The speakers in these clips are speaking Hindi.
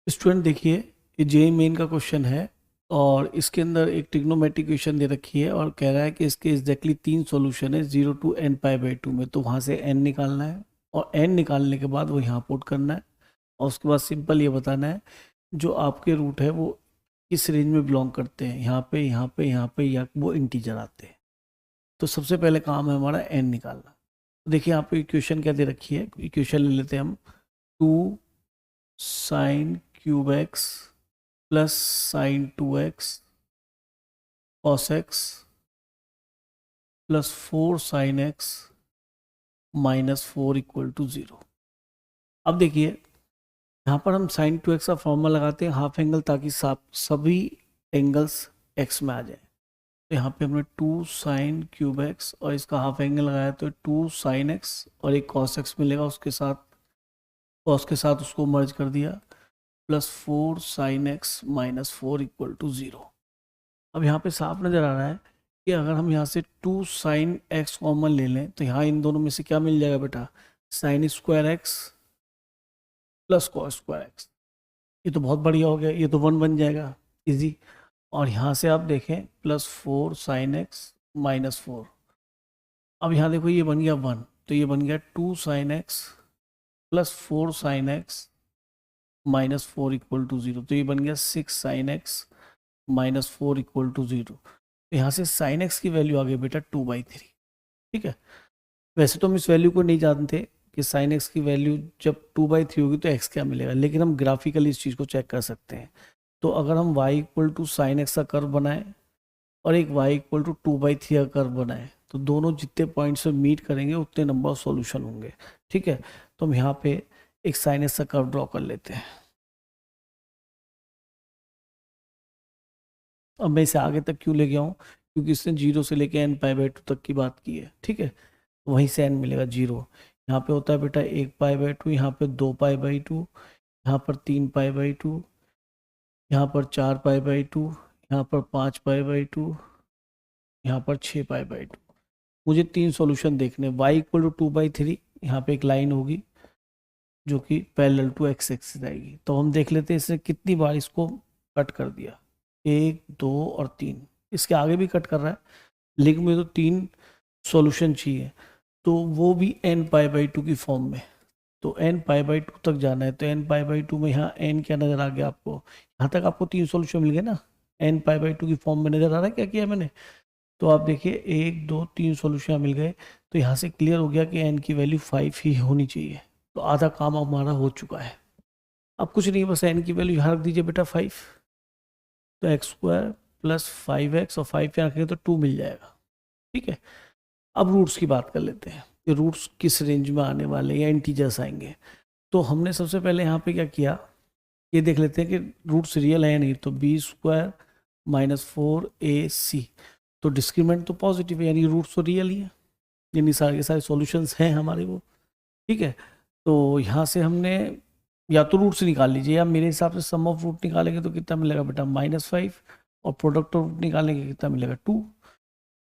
स्टूडेंट देखिए, ये जेईई मेन का क्वेश्चन है और इसके अंदर एक ट्रिग्नोमेट्रिक इक्वेशन दे रखी है और कह रहा है कि इसके एग्जैक्टली 3 सॉल्यूशन है 0 to n पाई बाई 2 में। तो वहाँ से n निकालना है और n निकालने के बाद वो यहाँ पुट करना है और उसके बाद सिंपल ये बताना है जो आपके रूट है वो किस रेंज में बिलोंग करते हैं, यहाँ पे यहाँ पे यहाँ पे, या वो इंटीजर आते हैं। तो सबसे पहले काम है हमारा n निकालना। तो देखिए यहाँ पे इक्वेशन क्या दे रखी है, इक्वेशन ले लेते हैं हम। 2 sine cube x plus sine 2x cos x plus 4 sine x minus 4 equal to 0। अब देखिए यहाँ पर हम साइन 2x का फॉर्मूला लगाते हैं हाफ एंगल, ताकि सभी एंगल्स x में आ जाए। तो यहाँ पे हमने 2 साइन क्यूब एक्स और इसका हाफ एंगल लगाया तो 2 साइन एक्स और एक कॉस एक्स मिलेगा, उसके साथ कॉस के साथ उसको मर्ज कर दिया, plus 4 sine x minus 4 equal to 0। अब यहाँ पे साफ नज़र आ रहा है कि अगर हम यहाँ से 2 साइन एक्स कॉमन ले लें तो यहाँ इन दोनों में से क्या मिल जाएगा बेटा, sine square x plus cos square x. ये तो बहुत बढ़िया हो गया, ये तो 1 बन जाएगा, इजी। और यहाँ से आप देखें प्लस 4 साइन एक्स माइनस 4। अब यहाँ देखो ये बन गया 1, तो ये बन गया 2 sine x plus 4 sine x minus 4 equal to 0। तो ये बन गया 6 sine x minus 4 equal to 0। तो यहाँ से साइन एक्स की वैल्यू आ गई बेटा 2/3। ठीक है, वैसे तो हम इस वैल्यू को नहीं जानते कि साइन एक्स की वैल्यू जब 2/3 होगी तो एक्स क्या मिलेगा, लेकिन हम ग्राफिकली इस चीज़ को चेक कर सकते हैं। तो अगर हम y equal to sine x का कर्व बनाएं और एक y इक्वल टू 2/3 का कर्व बनाएं तो दोनों जितने पॉइंट्स से मीट करेंगे उतने नंबर ऑफ सॉल्यूशन होंगे। ठीक है, तो हम यहाँ पे एक साइन एक्स का कर्व ड्रॉ कर लेते हैं। अब मैं इसे आगे तक क्यों ले गया हूँ, क्योंकि इसने 0 से लेके n पाई बाई 2 तक की बात की है। ठीक है, वहीं से n मिलेगा 0। यहाँ पे होता है बेटा 1 पाई बाई 2, यहाँ पे 2 पाई बाई 2, यहाँ पर 3 पाई बाई 2, यहाँ पर 4 पाई बाई 2, यहाँ पर 5 पाई बाई 2, यहाँ पर 6 पाई बाई 2। मुझे 3 सॉल्यूशन देखने। y इक्वल टू 2/3, यहाँ पे एक लाइन होगी जो कि पैरेलल टू x एक्सिस आएगी। तो हम देख लेते हैं इसने कितनी बार इसको कट कर दिया, 1 2 और 3। इसके आगे भी कट कर रहा है, लेकिन मुझे तो 3 सॉल्यूशन चाहिए, तो वो भी n पाई बाई 2 की फॉर्म में। तो n पाई बाई 2 तक जाना है, तो n पाई बाई 2 में यहाँ n क्या नज़र आ गया आपको, यहाँ तक आपको 3 सॉल्यूशन मिल गए ना, n पाई बाई 2 की फॉर्म में नज़र आ रहा है क्या किया मैंने। तो आप देखिए 1 2 3 सॉल्यूशन मिल गए, तो यहाँ से क्लियर हो गया कि n की वैल्यू 5 ही होनी चाहिए। तो आधा काम हमारा हो चुका है। अब कुछ नहीं, बस n की वैल्यू यहाँ रख दीजिए बेटा 5, तो एक्स स्क्वायर प्लस 5x और 5 यहाँ रखेंगे तो 2 मिल जाएगा। ठीक है, अब रूट्स की बात कर लेते हैं कि रूट्स किस रेंज में आने वाले हैं या इंटीजर्स आएंगे। तो हमने सबसे पहले यहाँ पे क्या किया, ये देख लेते हैं कि रूट्स रियल है या नहीं। तो बी स्क्वायर माइनस 4ac, तो डिस्क्रीमेंट तो पॉजिटिव है, यानी रूट्स तो रियल ही है, यानी सारे के सारे सॉल्यूशंस हैं हमारे वो। ठीक है, तो यहाँ से हमने या तो रूट्स निकाल लीजिए, या मेरे हिसाब से सम ऑफ रूट निकालेंगे तो कितना मिलेगा बेटा -5, और प्रोडक्ट ऑफ रूट निकालेंगे कितना मिलेगा 2।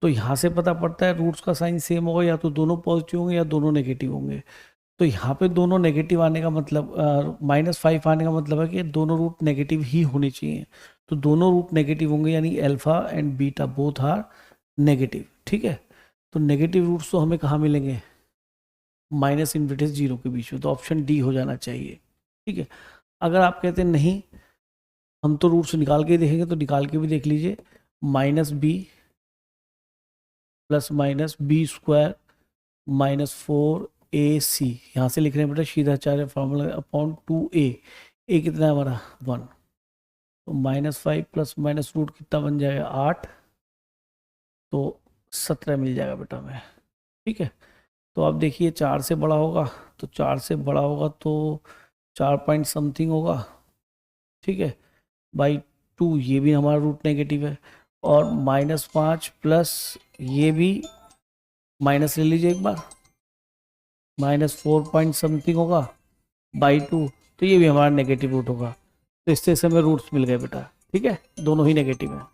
तो यहाँ से पता पड़ता है रूट्स का साइन सेम होगा, या तो दोनों पॉजिटिव होंगे या दोनों नेगेटिव होंगे। तो यहाँ पे दोनों नेगेटिव आने का मतलब -5 आने का मतलब है कि दोनों रूट नेगेटिव ही होने चाहिए। तो दोनों रूट नेगेटिव होंगे, यानी alpha and beta both are negative. ठीक है, तो नेगेटिव रूट्स तो हमें कहाँ मिलेंगे, माइनस इन्वर्टेड 0 के बीच में, तो ऑप्शन डी हो जाना चाहिए। ठीक है, अगर आप कहते हैं नहीं हम तो रूट्स निकाल के देखेंगे, तो निकाल के भी देख लीजिए, -b plus minus b square minus 4ac, यहाँ से लिख रहे हैं बेटा सीधा चार फॉर्मूला अपॉन 2a। a कितना है हमारा 1, तो -5 प्लस माइनस रूट कितना बन जाएगा 8, तो 17 मिल जाएगा बेटा हमें। ठीक है, तो आप देखिए 4 से बड़ा होगा, तो 4 से बड़ा होगा तो 4 पॉइंट समथिंग होगा। ठीक है, बाई 2, ये भी हमारा रूट नेगेटिव है, और -5 प्लस ये भी माइनस ले लीजिए एक बार, -4 पॉइंट समथिंग होगा बाई 2, तो ये भी हमारा नेगेटिव रूट होगा। तो इससे हमें रूट्स मिल गए बेटा। ठीक है, दोनों ही नेगेटिव हैं।